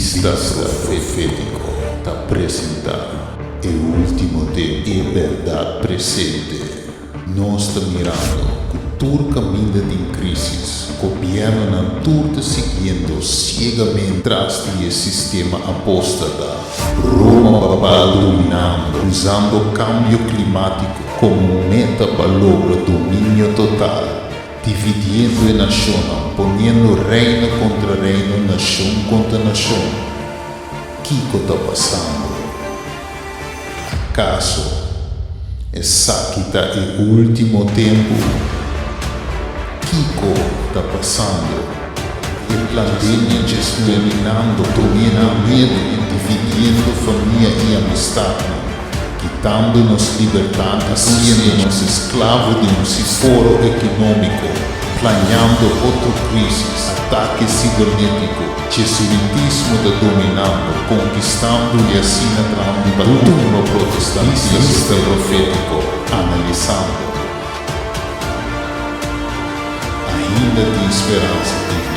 Vista Profético te apresenta o último tempo e verdade presente. Nós estamos mirando que todo caminho de crise, o governo não está seguindo cegamente atrás do sistema apóstata. Roma vai dominando, usando o câmbio climático como meta para lograr domínio total, dividindo a nação, ponendo reino contra reino, nação contra nação. O que está passando? Acaso essa que está no último tempo? O que está passando? A pandemia está dominando, tomando medo e dividindo família e amistade, quitando-nos liberdade, sendo-nos escravos de um sistema econômico, planeando outra crise, ataque cibernético, jesuitismo está dominando, conquistando e assim atraindo uma protestantista profético, analisando. Ainda tem esperança de vida.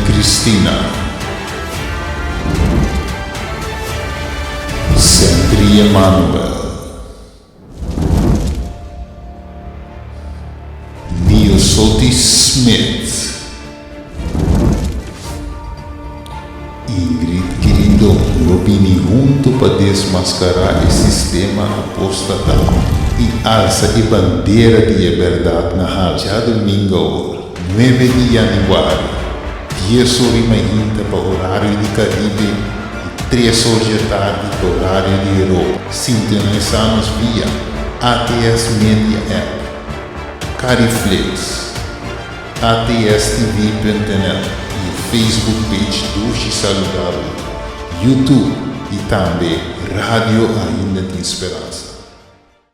Cristina, sempre Emmanuel, Neil Salty Smith, Ingrid Quirindon, Robini junto para desmascarar o sistema apostata e alça a bandeira de verdade na rádio domingo, 9 de janeiro. 10 horas ainda para o horário de Caribe e 3 horas da tarde para o horário de Europa. Sintonizamos via ATS Media App, Cariflex, atstv.net e o Facebook page Doce Saudável, YouTube e também Rádio Ainda Tem Esperança.